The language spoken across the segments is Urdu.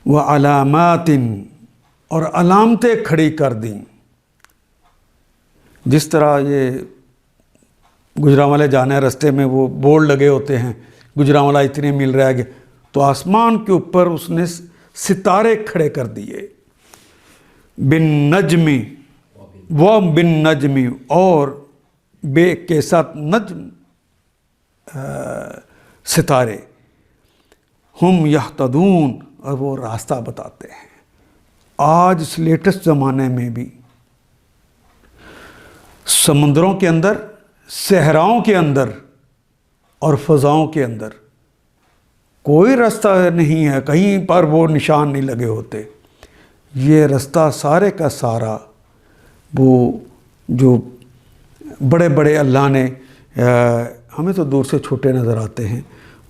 وعلامات، اور علامتیں کھڑی کر دیں. جس طرح یہ گجرانوالے جانے رستے میں وہ بورڈ لگے ہوتے ہیں گجرانوالا اتنے میل رہ گئے، تو آسمان کے اوپر اس نے ستارے کھڑے کر دیے. بالنجم، وہ بالنجم، اور بے کے ساتھ نجم ستارے، ہم یہتدون، اور وہ راستہ بتاتے ہیں. آج اس لیٹسٹ زمانے میں بھی سمندروں کے اندر، صحراؤں کے اندر اور فضاؤں کے اندر کوئی رستہ نہیں ہے، کہیں پر وہ نشان نہیں لگے ہوتے. یہ رستہ سارے کا سارا وہ جو بڑے بڑے اللہ نے، ہمیں تو دور سے چھوٹے نظر آتے ہیں،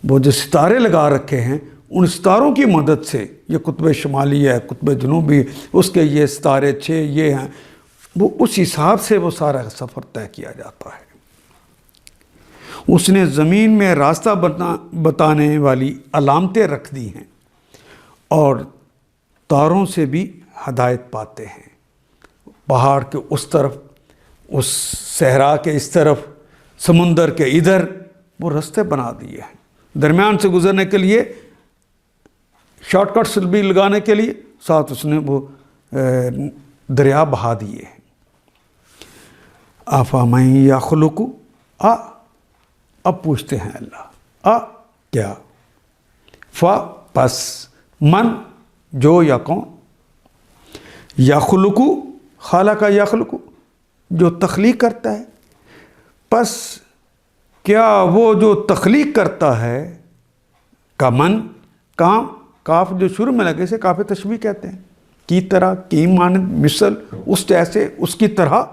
وہ جو ستارے لگا رکھے ہیں ان ستاروں کی مدد سے، یہ قطب شمالی ہے، قطب جنوبی، اس کے یہ ستارے 6 یہ ہیں، وہ اس حساب سے وہ سارا سفر طے کیا جاتا ہے. اس نے زمین میں راستہ بتانے والی علامتیں رکھ دی ہیں، اور تاروں سے بھی ہدایت پاتے ہیں. پہاڑ کے اس طرف، اس صحرا کے اس طرف، سمندر کے ادھر وہ راستے بنا دیے ہیں. درمیان سے گزرنے کے لیے شارٹ کٹس بھی لگانے کے لیے ساتھ اس نے وہ دریا بہا دیے ہیں. افمن یخلق، اب پوچھتے ہیں اللہ، کیا، پس، من، جو یا کون، یخلق، خالق یخلق، جو تخلیق کرتا ہے. پس کیا وہ جو تخلیق کرتا ہے، کا من، کام، کاف جو شروع میں لگے سے کاف تشبیہ کہتے ہیں، کی طرح، کی مانند، مثل، اس جیسے، اس کی طرح.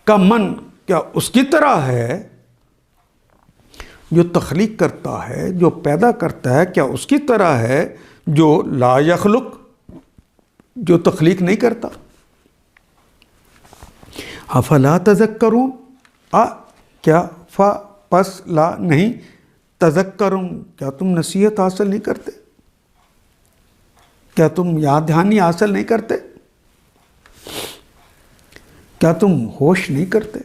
کا من، کیا اس کی طرح ہے جو تخلیق کرتا ہے، جو پیدا کرتا ہے، کیا اس کی طرح ہے جو لا یخلق، جو تخلیق نہیں کرتا. افلا تذکرون، کیا، پس، لا، نہیں، تذکرون، کیا تم نصیحت حاصل نہیں کرتے، کیا تم یاد دہانی حاصل نہیں کرتے، کیا تم ہوش نہیں کرتے.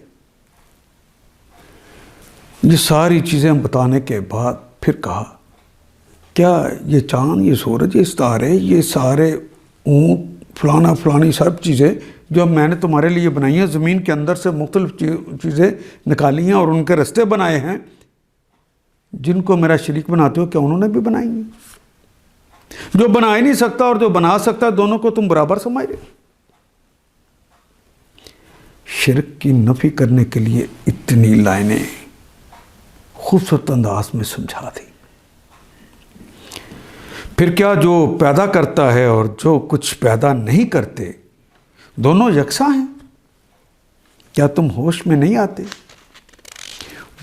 یہ ساری چیزیں بتانے کے بعد پھر کہا، کیا یہ چاند، یہ سورج، یہ ستارے، یہ سارے اونٹ، فلانا فلانی سب چیزیں جو میں نے تمہارے لیے بنائی ہیں، زمین کے اندر سے مختلف چیزیں نکالی ہیں اور ان کے رستے بنائے ہیں، جن کو میرا شریک بناتے ہو، کیا انہوں نے بھی بنائی ہیں؟ جو بنا ہی نہیں سکتا اور جو بنا سکتا ہے، دونوں کو تم برابر سمجھ رہے. شرک کی نفی کرنے کے لیے اتنی لائنیں خوبصورت انداز میں سمجھا دی. پھر کیا جو پیدا کرتا ہے اور جو کچھ پیدا نہیں کرتے دونوں یکساں ہیں، کیا تم ہوش میں نہیں آتے.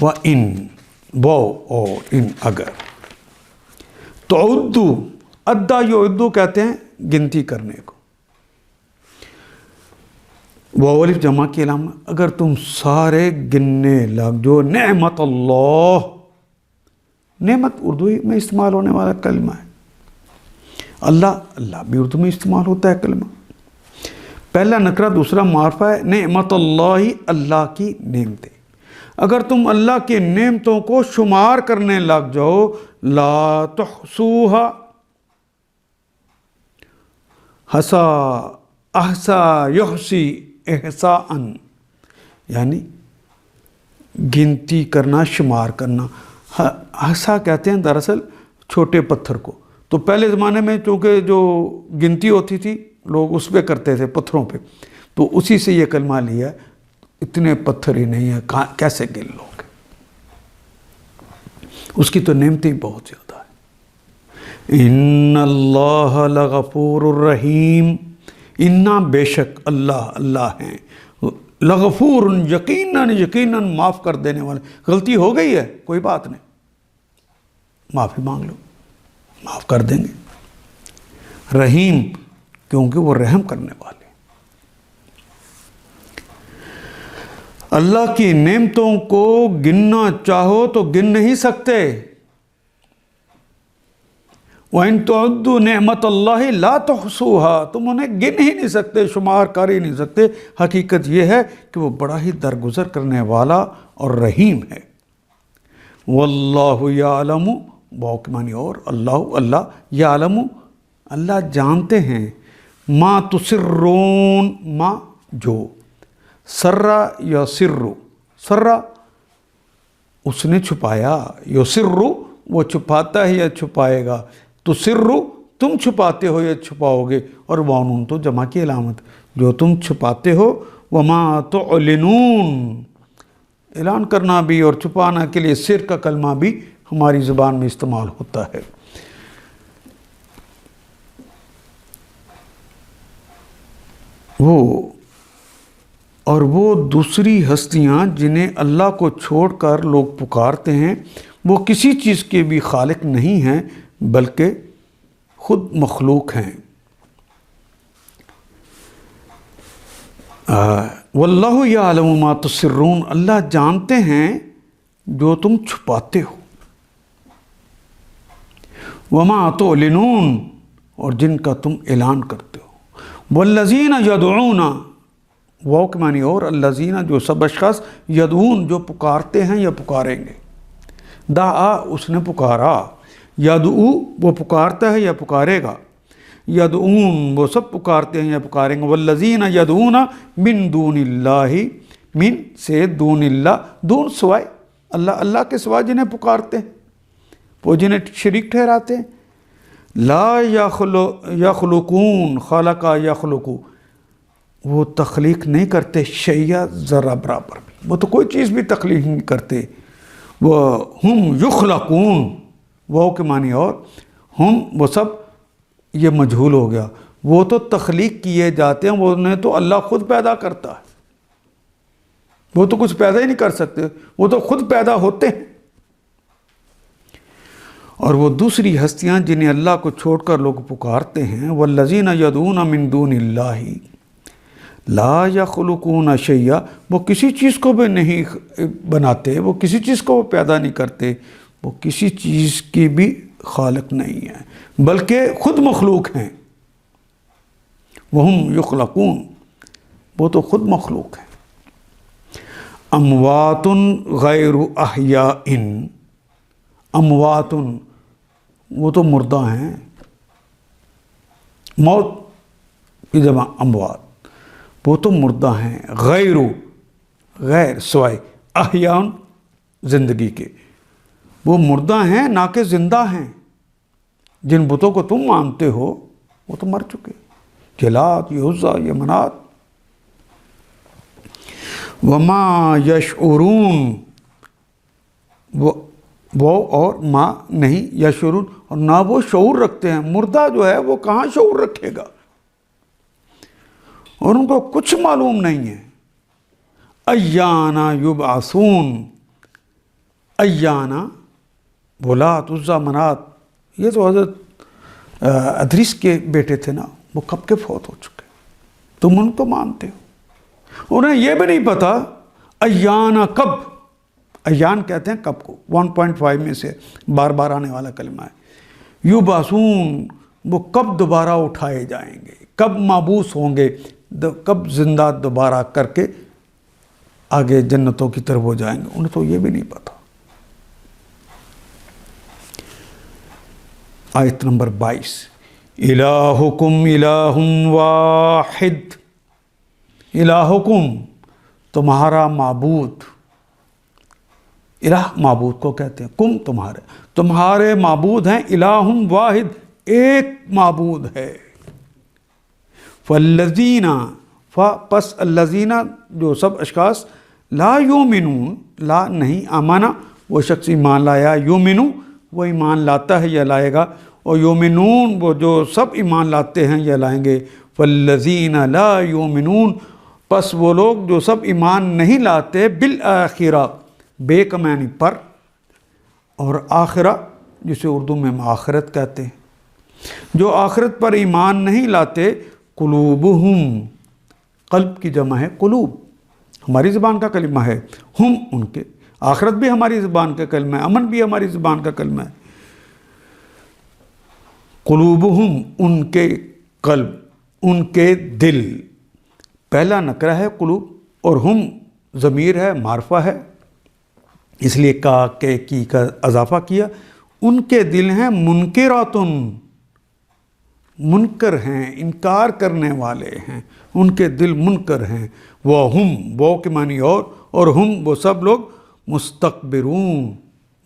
وَإِن، وہ اور ان، اگر، تعدو، ادا یعدو کہتے ہیں گنتی کرنے کو، وہ الف جمع کی علامہ، اگر تم سارے گننے لگ جو نعمت اللہ، نعمت اردو میں استعمال ہونے والا کلمہ ہے، اللہ بھی اردو میں استعمال ہوتا ہے کلمہ. پہلا نکرہ، دوسرا معرفہ ہے. نعمت اللہ، اللہ کی نعمتیں، اگر تم اللہ کی نعمتوں کو شمار کرنے لگ جاؤ، لا تحصوها، حسا، احسا، یحسی، احساءً، یعنی گنتی کرنا، شمار کرنا. احسا کہتے ہیں دراصل چھوٹے پتھر کو. تو پہلے زمانے میں چونکہ جو گنتی ہوتی تھی لوگ اس پہ کرتے تھے، پتھروں پہ، تو اسی سے یہ کلمہ لیا. اتنے پتھر ہی نہیں ہے، کیسے گن لو گے؟ اس کی تو نعمتیں بہت زیادہ ہے. ان اللہ لغفور الرحیم، انا، بے شک، اللہ ہیں، لغفور، یقیناً معاف کر دینے والے. غلطی ہو گئی ہے، کوئی بات نہیں، معافی مانگ لو، معاف کر دیں گے. رحیم، کیونکہ وہ رحم کرنے والے. اللہ کی نعمتوں کو گننا چاہو تو گن نہیں سکتے. وَإِن تُعُدُّوا نِعْمَةَ اللَّهِ لَا تُحْصُوهَا، تم انہیں گن ہی نہیں سکتے، شمار کر ہی نہیں سکتے۔ حقیقت یہ ہے کہ وہ بڑا ہی درگزر کرنے والا اور رحیم ہے۔ وَاللَّهُ يَعْلَمُ، واو کے معنی اور، اللہ یعلم، اللہ جانتے ہیں، ما تسرون، ما جو، سرّا یا سرّو، سرّا اس نے چھپایا، یسرّو وہ چھپاتا ہے یا چھپائے گا، تسرّو تم چھپاتے ہو یا چھپاؤ گے، اور وانون تو جمع کی علامت، جو تم چھپاتے ہو، وما تعلنون، اعلان کرنا بھی اور چھپانا کے لیے سر کا کلمہ بھی ہماری زبان میں استعمال ہوتا ہے۔ وہ دوسری ہستیاں جنہیں اللہ کو چھوڑ کر لوگ پکارتے ہیں، وہ کسی چیز کے بھی خالق نہیں ہیں بلکہ خود مخلوق ہیں۔ واللہ یعلم ما تسرون، اللہ جانتے ہیں جو تم چھپاتے ہو، وما تعلنون اور جن کا تم اعلان کرتے ہو، والذین یدعون، واو کے معنی اور، الذین جو سب اشخاص، یدعون جو پکارتے ہیں یا پکاریں گے، دعا اس نے پکارا، یدعو وہ پکارتا ہے یا پکارے گا، یدعون وہ سب پکارتے ہیں یا پکاریں گے، والذین یدعون من دون اللہ، من سے دون اللہ، دون سوائے اللہ، اللہ کے سوا جنہیں پکارتے ہیں، وہ جنہیں شریک ٹھہراتے ہیں، لا یخلقون، خلق یخلقو وہ تخلیق نہیں کرتے، شیء ذرہ برابر بھی، وہ تو کوئی چیز بھی تخلیق نہیں کرتے، وہ ہم یخلقون، وہ کے معنی اور، ہم وہ سب، یہ مجہول ہو گیا، وہ تو تخلیق کیے جاتے ہیں، وہ انہیں تو اللہ خود پیدا کرتا ہے، وہ تو کچھ پیدا ہی نہیں کر سکتے، وہ تو خود پیدا ہوتے ہیں۔ اور وہ دوسری ہستیاں جنہیں اللہ کو چھوڑ کر لوگ پکارتے ہیں، والذین یدعون من دون اللہ لا یخلقون شیئا، وہ کسی چیز کو بھی نہیں بناتے، وہ کسی چیز کو پیدا نہیں کرتے، وہ کسی چیز کی بھی خالق نہیں ہیں بلکہ خود مخلوق ہیں، وہم یخلقون وہ تو خود مخلوق ہیں۔ اموات غیر احیاء، اموات وہ تو مردہ ہیں، موت کی جمع اموات، وہ تو مردہ ہیں، غیر سوائے، احیاء زندگی کے، وہ مردہ ہیں نہ کہ زندہ ہیں۔ جن بتوں کو تم مانتے ہو وہ تو مر چکے، یہ لات، یہ عزا، یہ منات۔ وما یشعرون، وہ اور ما نہیں، یشعرون اور نہ وہ شعور رکھتے ہیں، مردہ جو ہے وہ کہاں شعور رکھے گا، اور ان کو کچھ معلوم نہیں ہے۔ ایانا یبعثون، ایانا وہ لات، عزا، منات، یہ تو حضرت ادریس کے بیٹے تھے نا، وہ کب کے فوت ہو چکے، تم ان کو مانتے ہو، انہیں یہ بھی نہیں پتا ایانا کب، ایان کہتے ہیں کب کو، 1.5 میں سے بار بار آنے والا کلمہ ہے۔ یبعثون وہ کب دوبارہ اٹھائے جائیں گے، کب مابعوث ہوں گے، کب زندہ دوبارہ کر کے آگے جنتوں کی طرف ہو جائیں گے، انہیں تو یہ بھی نہیں پتا۔ آیت نمبر 22، الہکم الہ واحد، الہکم تمہارا معبود، الہ معبود کو کہتے ہیں، کم تمہارے معبود ہیں، الہ واحد ایک معبود ہے۔ فالذین پس الذین جو سب اشخاص، لا یومنون لا نہیں، آمانا وہ شخص ایمان لایا، یومنو وہ ایمان لاتا ہے یا لائے گا، اور یومنون وہ جو سب ایمان لاتے ہیں یا لائیں گے۔ فالذین لا یومنون پس وہ لوگ جو سب ایمان نہیں لاتے، بالآخرہ بے کا معنی پر، اور آخرہ جسے اردو میں آخرت کہتے ہیں، جو آخرت پر ایمان نہیں لاتے، قلوبہم قلب کی جمع ہے قلوب، ہماری زبان کا کلمہ ہے، ہم ان کے، آخرت بھی ہماری زبان کا کلمہ ہے، امن بھی ہماری زبان کا کلمہ ہے، قلوبہم ان کے قلب، ان کے دل، پہلا نکرہ ہے قلوب اور ہم ضمیر ہے معرفہ ہے، اس لیے کا کے کی کا اضافہ کیا۔ ان کے دل ہیں منکراتن، منکر ہیں، انکار کرنے والے ہیں، ان کے دل منکر ہیں۔ وہ کے معنی اور ہم وہ سب لوگ مستکبرون،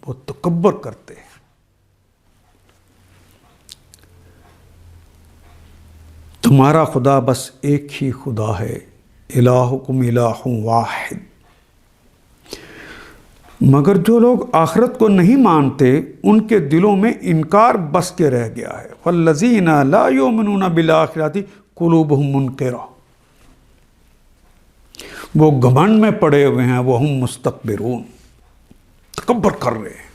وہ تکبر کرتے ہیں۔ تمہارا خدا بس ایک ہی خدا ہے، الہکم الہ واحد۔ مگر جو لوگ آخرت کو نہیں مانتے ان کے دلوں میں انکار بس کے رہ گیا ہے۔ فالذین لا یؤمنون بالآخرۃ قلوبہم منکرہ، وہ گھمنڈ میں پڑے ہوئے ہیں، وہ ہم مستکبرون، تکبر کر رہے ہیں۔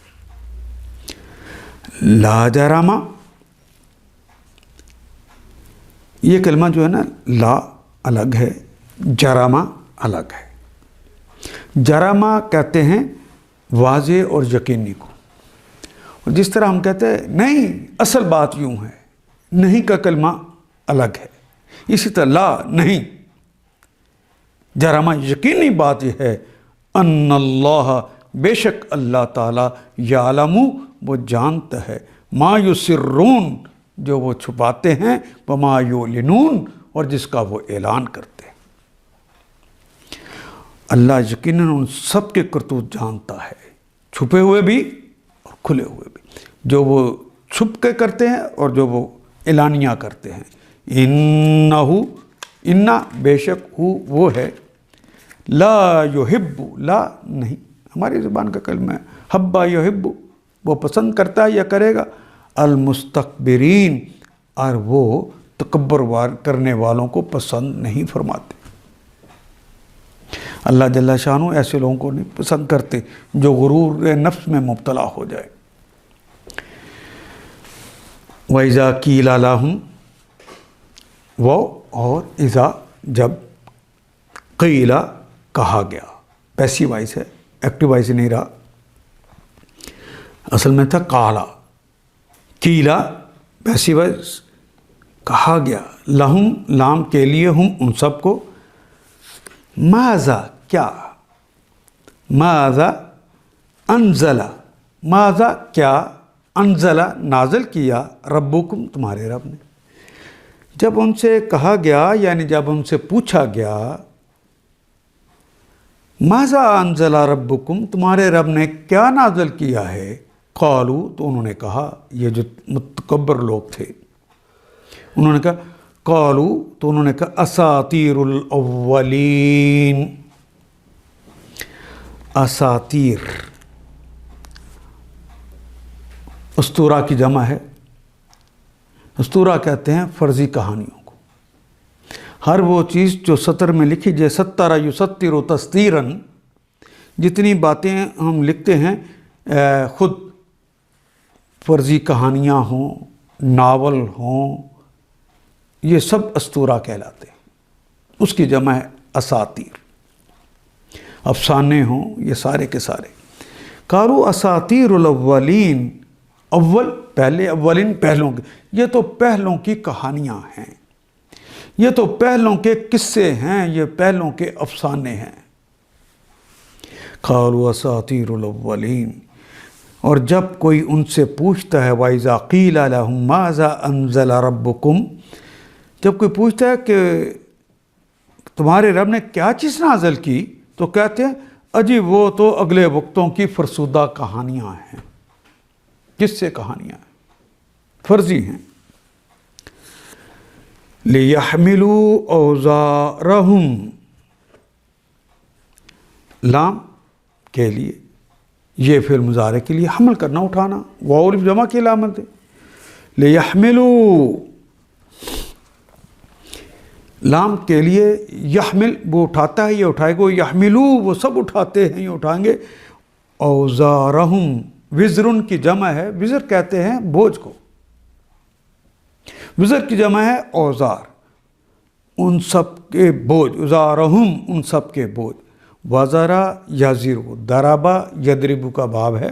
لا جرم، یہ کلمہ جو ہے نا، لا الگ ہے، جرمہ الگ ہے۔ جرمہ کہتے ہیں واضح اور یقینی کو، اور جس طرح ہم کہتے ہیں نہیں اصل بات یوں ہے، نہیں کا کلمہ الگ ہے، اسی طرح لا نہیں، جرمہ یقینی بات یہ ہے، ان اللہ بے شک اللہ تعالیٰ یعلم وہ جانتا ہے، ما یسرون جو وہ چھپاتے ہیں، وما یعلنون اور جس کا وہ اعلان کرتے ہیں۔ اللہ یقیناً ان سب کے کرتوت جانتا ہے، چھپے ہوئے بھی اور کھلے ہوئے بھی، جو وہ چھپ کے کرتے ہیں اور جو وہ اعلانیہ کرتے ہیں۔ انہو، انا بے شک وہ ہے، لا یحب، لا نہیں ہماری زبان کا کلمہ ہے، حبا یحب وہ پسند کرتا ہے یا کرے گا، المستکبرین اور وہ تکبر کرنے والوں کو پسند نہیں فرماتے۔ اللہ جل شانہ ایسے لوگوں کو نہیں پسند کرتے جو غرور نفس میں مبتلا ہو جائے۔ وَإِذَا قِيلَ لَهُمْ، وہ اور اذا جب، قیل کہا گیا، پیسیو وائس ہے، ایکٹیو وائس نہیں رہا، اصل میں تھا قالا، قیلا پیسیو وائس، کہا گیا، لہم لام کے لیے، ہم ان سب کو، ماذا کیا، ماذا انزل، ماذا کیا، انزل نازل کیا، ربکم تمہارے رب نے۔ جب ان سے کہا گیا یعنی جب ان سے پوچھا گیا، ماذا انزل ربکم تمہارے رب نے کیا نازل کیا ہے، قالو تو انہوں نے کہا، یہ جو متکبر لوگ تھے انہوں نے کہا، قالو تو انہوں نے کہا، اساطیر الاولین، اساطیر اسطورہ کی جمع ہے، اسطورہ کہتے ہیں فرضی کہانیوں کو، ہر وہ چیز جو سطر میں لکھی جائے، سترہ یستر تستیراً، جتنی باتیں ہم لکھتے ہیں خود فرضی کہانیاں ہوں، ناول ہوں، یہ سب اسطورہ کہلاتے ہیں، اس کی جمع ہے اساطیر، افسانے ہوں یہ سارے کے سارے۔ قالوا اساطیر الاولین، اول پہلے، اولین پہلوں کے، یہ تو پہلوں کی کہانیاں ہیں، یہ تو پہلوں کے قصے ہیں، یہ پہلوں کے افسانے ہیں۔ قالوا اساطیر الاولین، اور جب کوئی ان سے پوچھتا ہے، وَإِذَا قِيلَ لَهُم مَاذَا أَنزَلَ رَبُّكُمْ، جب کوئی پوچھتا ہے کہ تمہارے رب نے کیا چیز نازل کی، تو کہتے ہیں اجی وہ تو اگلے وقتوں کی فرسودہ کہانیاں ہیں، کس سے کہانیاں ہیں، فرضی ہیں۔ لِيَحْمِلُوا أَوْزَارَهُمْ، لام کے لیے، یہ فعل مضارع کے لیے حمل کرنا، اٹھانا، واو جمع کی علامت ہے۔ لِيَحْمِلُوا، لام کے لیے، یحمل وہ اٹھاتا ہے، یہ اٹھائے گا، یحملو وہ سب اٹھاتے ہیں، یہ اٹھائیں گے، اوزارہم وزرن کی جمع ہے، وزر کہتے ہیں بوجھ کو، وزر کی جمع ہے اوزار، ان سب کے بوجھ، اوزارہم ان سب کے بوجھ، وزرا یزرو، دربا یدربو کا باب ہے،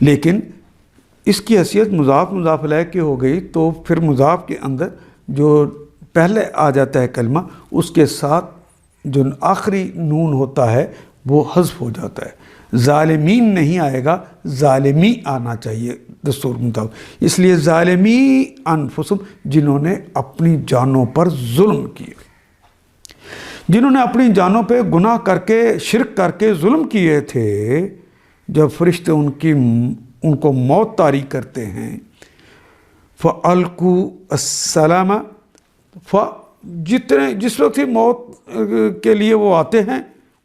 لیکن اس کی حیثیت مضاف مضاف الیہ کی ہو گئی تو پھر مضاف کے اندر جو پہلے آ جاتا ہے کلمہ اس کے ساتھ جو آخری نون ہوتا ہے وہ حذف ہو جاتا ہے، ظالمین نہیں آئے گا، ظالمی آنا چاہیے دستور مطابق، اس لیے ظالمی انفسہم، جنہوں نے اپنی جانوں پر ظلم کیے، جنہوں نے اپنی جانوں پہ گناہ کر کے شرک کر کے ظلم کیے تھے، جب فرشتے ان کو موت طاری کرتے ہیں، فَأَلْقُوا السَّلَامَ، جس وقت ہی موت کے لیے وہ آتے ہیں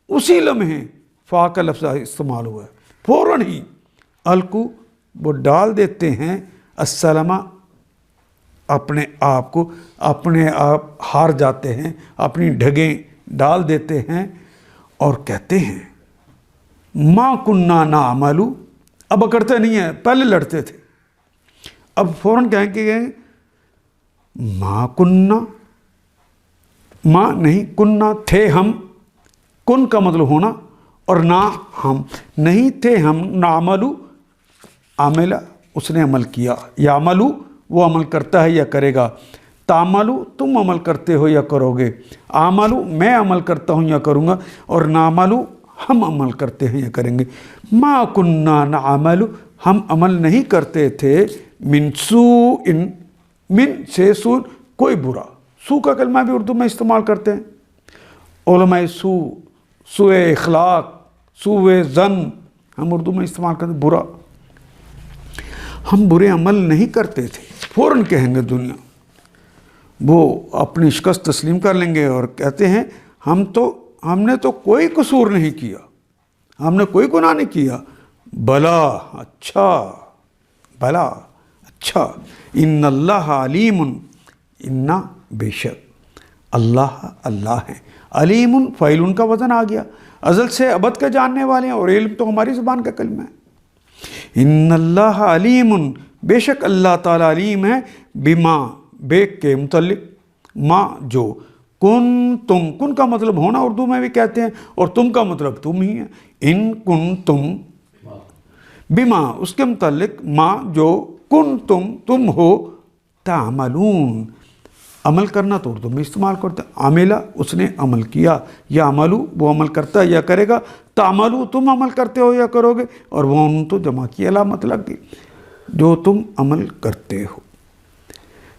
اسی لمحے فا کا لفظ استعمال ہوا ہے، فوراً ہی القو وہ ڈال دیتے ہیں السلام اپنے آپ کو، اپنے آپ ہار جاتے ہیں، اپنی ڈھگیں ڈال دیتے ہیں اور کہتے ہیں ما کننا نعمل، اب کرتے نہیں ہیں، پہلے لڑتے تھے، اب فوراً کہیں کہ ما کننا، ما نہیں، کننا تھے ہم، کن کا مطلب ہونا اور نہ ہم، نہیں تھے ہم، نعملو عاملہ اس نے عمل کیا، یعملو وہ عمل کرتا ہے یا کرے گا، تعملو تم عمل کرتے ہو یا کرو گے، عملو میں عمل کرتا ہوں یا کروں گا، اور نعملو ہم عمل کرتے ہیں یا کریں گے، ما کننا نعمل ہم عمل نہیں کرتے تھے، من سوء من سے سوء کوئی برا، سو کا کلمہ بھی اردو میں استعمال کرتے ہیں علماء، سوء اخلاق، سوء ظن ہم اردو میں استعمال کرتے ہیں، برا، ہم برے عمل نہیں کرتے تھے، فوراً کہیں گے دنیا، وہ اپنی شکست تسلیم کر لیں گے اور کہتے ہیں ہم نے تو کوئی قصور نہیں کیا، ہم نے کوئی گناہ نہیں کیا، بلا اچھا، بلا اچھا، ان اللہ علیم، ان بے شک اللہ اللہ ہے، علیم فعل ان کا وزن آ گیا، ازل سے ابد کا جاننے والے ہیں، اور علم تو ہماری زبان کا کلمہ ہے، ان اللہ علیم بے شک اللہ تعالیٰ علیم ہے، بما بے کے متعلق، ما جو، کن کا مطلب ہونا اردو میں بھی کہتے ہیں، اور تم کا مطلب تم ہی ہے، ان کن تم، بما اس کے متعلق، ما جو، کن تم ہو، تعملون عمل کرنا تو اردو میں استعمال کرتے ہیں، عاملہ اس نے عمل کیا، یا عملو وہ عمل کرتا ہے یا کرے گا، تعملو تم عمل کرتے ہو یا کرو گے، اور وہ ان تو جمع کی علامت لگ گئی، جو تم عمل کرتے ہو۔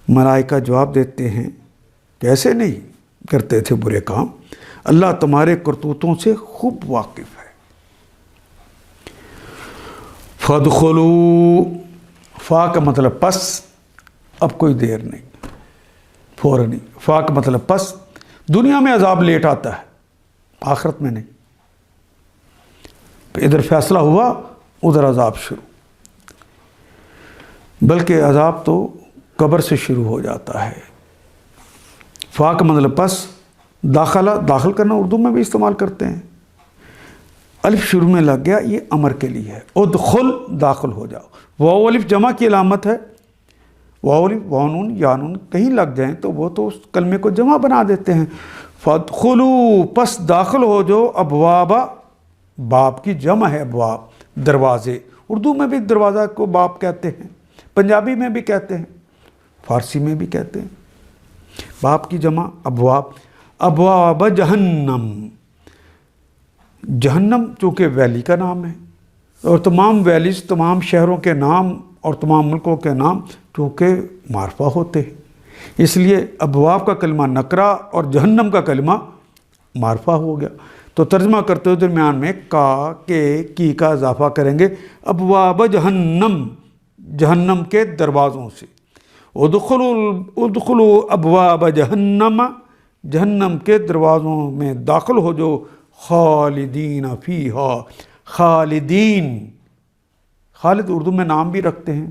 ملائکہ جواب دیتے ہیں کیسے نہیں کرتے تھے برے کام، اللہ تمہارے کرتوتوں سے خوب واقف ہے۔ فَادْخُلُوا، فا کا مطلب پس، اب کوئی دیر نہیں، فوراً ہی، فا کا مطلب پس، دنیا میں عذاب لیٹ آتا ہے، آخرت میں نہیں، ادھر فیصلہ ہوا ادھر عذاب شروع، بلکہ عذاب تو قبر سے شروع ہو جاتا ہے۔ فا کا مطلب پس، داخلہ داخل کرنا اردو میں بھی استعمال کرتے ہیں، الف شروع میں لگ گیا یہ امر کے لیے ہے، ادخل داخل ہو جاؤ، واو الف جمع کی علامت ہے، واو الف واو نون یا نون کہیں لگ جائیں تو وہ تو اس کلمے کو جمع بنا دیتے ہیں، فادخلوا پس داخل ہو جو، ابوابا باب کی جمع ہے، ابواب دروازے، اردو میں بھی دروازہ کو باب کہتے ہیں، پنجابی میں بھی کہتے ہیں، فارسی میں بھی کہتے ہیں، باب کی جمع ابواب، ابواب جہنم، جہنم چونکہ ویلی کا نام ہے، اور تمام ویلیز تمام شہروں کے نام اور تمام ملکوں کے نام چونکہ معرفہ ہوتے ہیں، اس لیے ابواب کا کلمہ نکرہ اور جہنم کا کلمہ معرفہ ہو گیا، تو ترجمہ کرتے ہوئے درمیان میں کا کے کی کا اضافہ کریں گے، ابواب جہنم، جہنم کے دروازوں سے، ادخلوا ابواب جہنم، جہنم کے دروازوں میں داخل ہو جو، خالدین فیہا، خالدین، خالد اردو میں نام بھی رکھتے ہیں،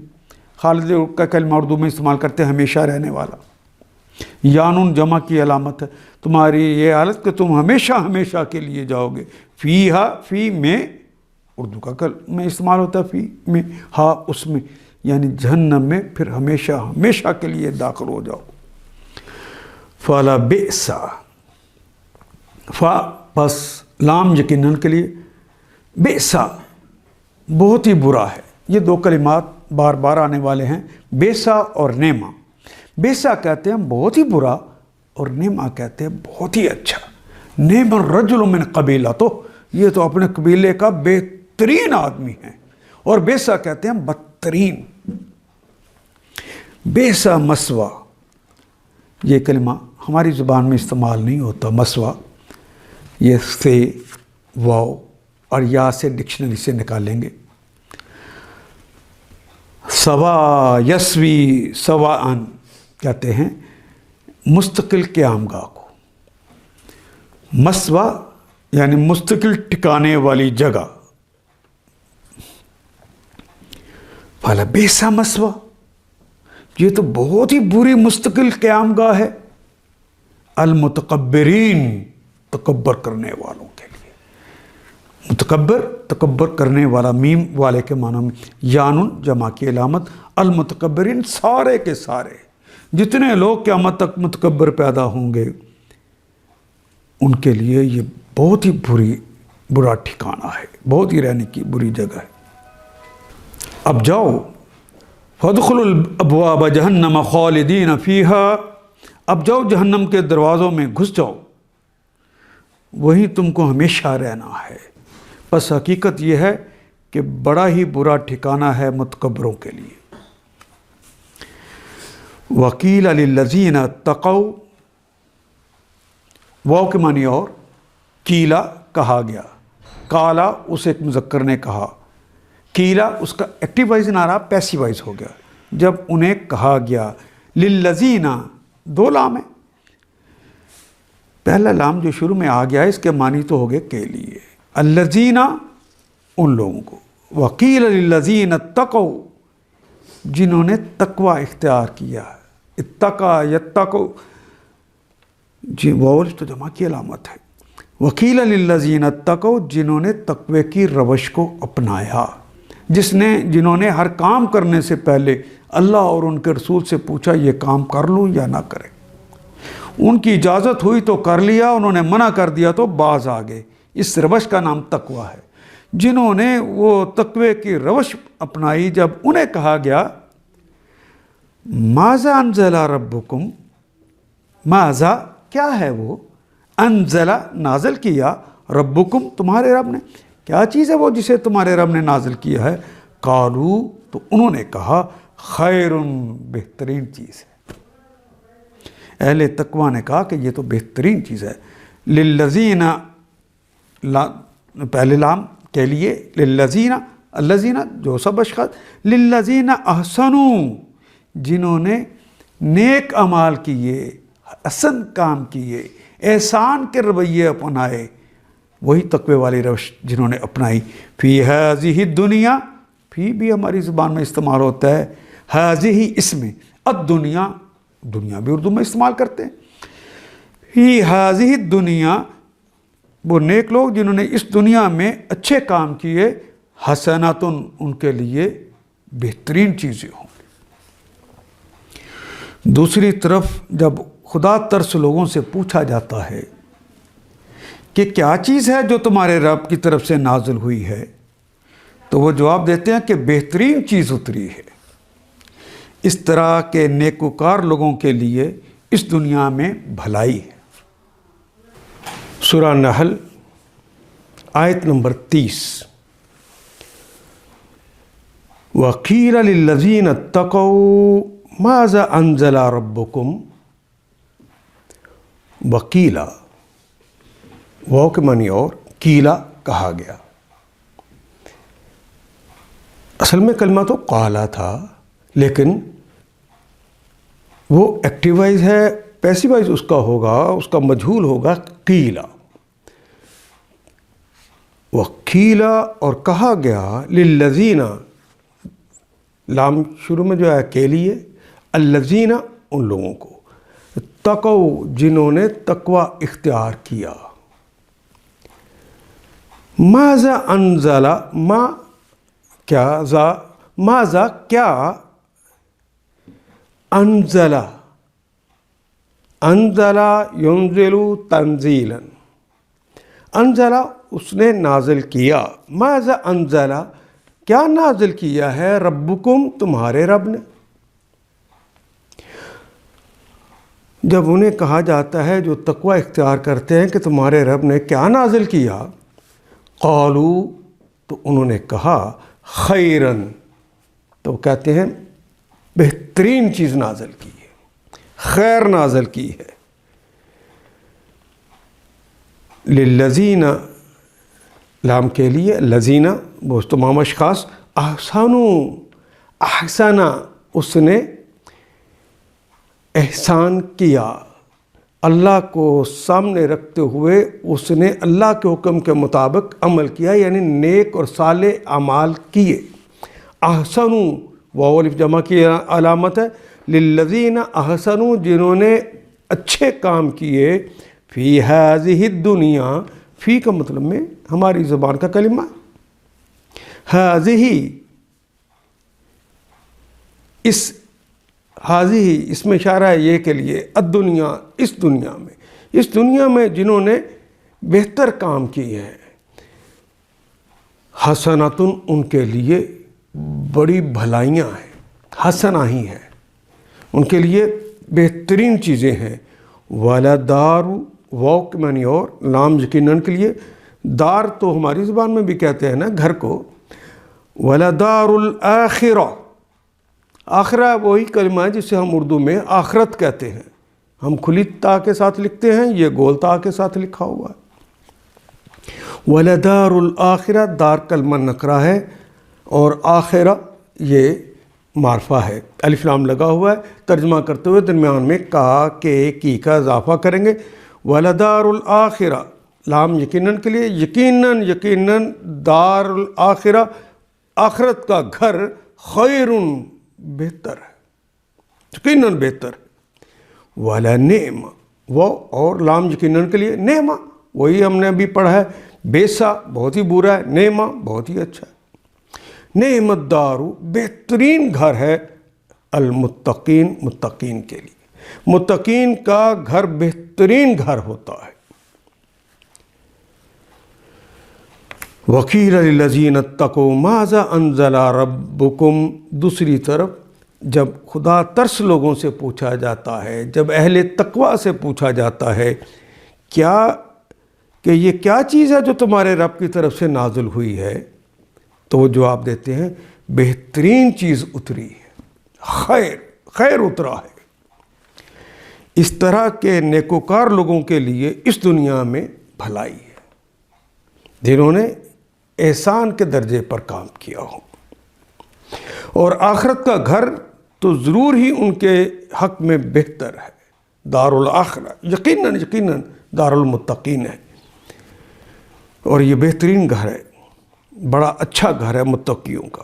خالد کا کلمہ اردو میں استعمال کرتے ہیں ہمیشہ رہنے والا، یانون جمع کی علامت ہے، تمہاری یہ حالت کہ تم ہمیشہ ہمیشہ کے لیے جاؤ گے، فیہا فی میں اردو کا کلمہ استعمال ہوتا ہے، فی میں ہا اس میں، یعنی جہنم میں پھر ہمیشہ ہمیشہ کے لیے داخل ہو جاؤ۔ فَلَا بِئْسَ، فا پس لام یقیناً کے لیے، بئس بہت ہی برا ہے، یہ دو کلمات بار بار آنے والے ہیں، بیسا اور نیما۔ بیسا کہتے ہیں بہت ہی برا، اور نیما کہتے ہیں بہت ہی اچھا۔ نعم الرجل من قبیلہ، تو یہ تو اپنے قبیلے کا بہترین آدمی ہے، اور بیسا کہتے ہیں بدترین۔ بیسا مسوا، یہ کلمہ ہماری زبان میں استعمال نہیں ہوتا۔ مسوا یہ سے، واو اور یا سے ڈکشنری سے نکالیں گے۔ سوا یسوی سواءً کہتے ہیں مستقل قیام گاہ کو۔ مسوا یعنی مستقل ٹھکانے والی جگہ۔ بھلا بیسا مسوا، یہ تو بہت ہی بری مستقل قیام گاہ ہے۔ المتکبرین، تکبر کرنے والوں کے لیے۔ متکبر، تکبر کرنے والا، میم والے کے معنی میں یانن جمع کی علامت۔ المتکبرین، سارے کے سارے جتنے لوگ قیامت تک متکبر پیدا ہوں گے ان کے لیے یہ بہت ہی برا ٹھکانہ ہے، بہت ہی رہنے کی بری جگہ ہے۔ اب جاؤ، فادخلوا الابواب جہنم خالدین فیہا، اب جاؤ جہنم کے دروازوں میں گھس جاؤ، وہیں تم کو ہمیشہ رہنا ہے۔ بس حقیقت یہ ہے کہ بڑا ہی برا ٹھکانہ ہے متکبروں کے لیے۔ وقیل للذین اتقوا، واو کے معنی اور، کیلا کہا گیا، کالا اس ایک مذکر نے کہا، کیلا اس کا ایکٹیو وائز نہ رہا، پیسیو وائز ہو گیا جب انہیں کہا گیا۔ للذین، دو لام ہے، پہلا لام جو شروع میں آ گیا ہے اس کے معنی تو ہو گئے کے لیے، الذین ان لوگوں کو، وقیل للذین اتقوا جنہوں نے تقوی اختیار کیا، اتقا یتقوا، جی واول تو جمع کی علامت ہے۔ وقیل للذین اتقوا جنہوں نے تقوی کی روش کو اپنایا، جنہوں نے ہر کام کرنے سے پہلے اللہ اور ان کے رسول سے پوچھا یہ کام کر لوں یا نہ کریں، ان کی اجازت ہوئی تو کر لیا، انہوں نے منع کر دیا تو باز آ گئے۔ اس روش کا نام تقوی ہے۔ جنہوں نے وہ تقوی کی روش اپنائی، جب انہیں کہا گیا ماذا انزل ربکم، ماذا کیا ہے وہ، انزل نازل کیا، ربکم تمہارے رب نے، کیا چیز ہے وہ جسے تمہارے رب نے نازل کیا ہے، قالو تو انہوں نے کہا خیر، بہترین چیز ہے۔ اہل تقوی نے کہا کہ یہ تو بہترین چیز ہے۔ للذین، پہلے لام کے لیے، للذین، الذین جو سب اشخاص، للذین احسنوا جنہوں نے نیک اعمال کیے، حسن کام کیے، احسان کے رویے اپنائے، وہی تقوی والی روش جنہوں نے اپنائی۔ فی ہذہ الدنیا، فی بھی ہماری زبان میں استعمال ہوتا ہے، ہذہ اس میں، الدنیا دنیا بھی اردو میں استعمال کرتے ہیں۔ فی ہذہ الدنیا، وہ نیک لوگ جنہوں نے اس دنیا میں اچھے کام کیے، حسنات ان کے لیے بہترین چیزیں ہوں۔ دوسری طرف جب خدا ترس لوگوں سے پوچھا جاتا ہے کہ کیا چیز ہے جو تمہارے رب کی طرف سے نازل ہوئی ہے، تو وہ جواب دیتے ہیں کہ بہترین چیز اتری ہے۔ اس طرح کے نیکوکار لوگوں کے لیے اس دنیا میں بھلائی ہے۔ سورہ نحل آیت نمبر 30۔ وَقِيلَ لِلَّذِينَ اتَّقَوْا مَاذَا أَنزَلَ رَبُّكُمْ، وَقِيلَ واو کے معنی اور، کیلا کہا گیا۔ اصل میں کلمہ تو قالا تھا، لیکن وہ ایکٹیو وائز ہے، پیسیو وائز اس کا ہوگا، اس کا مجہول ہوگا قیلا۔ وقیلا اور کہا گیا، للذین لام شروع میں جو ہے کے لیے، الذین ان لوگوں کو، اتقوا جنہوں نے تقوی اختیار کیا۔ ماذا انزل، ما کیا، ماذا کیا، انزل، انزل ینزل تنزیلا، انزل اس نے نازل کیا، ماذا انزل کیا نازل کیا ہے ربکم تمہارے رب نے؟ جب انہیں کہا جاتا ہے جو تقوی اختیار کرتے ہیں کہ تمہارے رب نے کیا نازل کیا، قالو تو انہوں نے کہا خیرن، تو کہتے ہیں بہترین چیز نازل کی ہے، خیر نازل کی ہے۔ للذین، لام کے لیے، لذین وہ تمام اشخاص، احسنا اس نے احسان کیا، اللہ کو سامنے رکھتے ہوئے اس نے اللہ کے حکم کے مطابق عمل کیا، یعنی نیک اور صالح اعمال کیے۔ احسنوا، واو الف جمع کی علامت ہے، للذین احسنوا جنہوں نے اچھے کام کیے، فی ہذہ الدنیا، فی کا مطلب میں ہماری زبان کا کلمہ، ہذہ اس میں اشارہ ہے یہ کے لیے، الدنیا اس دنیا میں جنہوں نے بہتر کام کیے ہیں، حسنۃ ان کے لیے بڑی بھلائیاں ہیں، حسنہ ہی ہے ان کے لیے بہترین چیزیں ہیں۔ ولدار، واو کے معنی اور، لام یقیناً کے لیے، دار تو ہماری زبان میں بھی کہتے ہیں نا گھر کو، ولدار الآخرہ، آخرہ وہی کلمہ ہے جسے ہم اردو میں آخرت کہتے ہیں، ہم کھلی تا کے ساتھ لکھتے ہیں، یہ گول تا کے ساتھ لکھا ہوا ہے۔ ولدار الآخرہ، دار کلمہ نکرہ ہے اور آخرہ یہ معرفہ ہے، الف لام لگا ہوا ہے۔ ترجمہ کرتے ہوئے درمیان میں کا، کے، کی کا اضافہ کریں گے۔ ولدار الآخرہ، لام یقیناً کے لیے، یقیناً دار الآخرہ آخرت کا گھر، خیرٌ بہتر ہے، یقیناً بہتر ہے۔ وَلَنِعْمَ، وہ اور لام یقیناً کے لیے، نعمہ وہی ہم نے ابھی پڑھا ہے، بیسا بہت ہی برا ہے، نعمہ بہت ہی اچھا ہے۔ نعمت دارو، بہترین گھر ہے، المتقین، متقین کے لیے، متقین کا گھر بہترین گھر ہوتا ہے۔ وَقِيلَ لِلَّذِينَ اتَّقَوْا مَاذَا أَنزَلَ رَبُّكُمْ، دوسری طرف جب خدا ترس لوگوں سے پوچھا جاتا ہے، جب اہل تقوی سے پوچھا جاتا ہے کہ یہ کیا چیز ہے جو تمہارے رب کی طرف سے نازل ہوئی ہے، تو وہ جواب دیتے ہیں بہترین چیز اتری ہے، خیر اترا ہے۔ اس طرح کے نیکوکار لوگوں کے لیے اس دنیا میں بھلائی ہے، جنہوں نے احسان کے درجے پر کام کیا ہو، اور آخرت کا گھر تو ضرور ہی ان کے حق میں بہتر ہے، دار الآخرہ، یقیناً دار المتقین ہے، اور یہ بہترین گھر ہے، بڑا اچھا گھر ہے متقیوں کا۔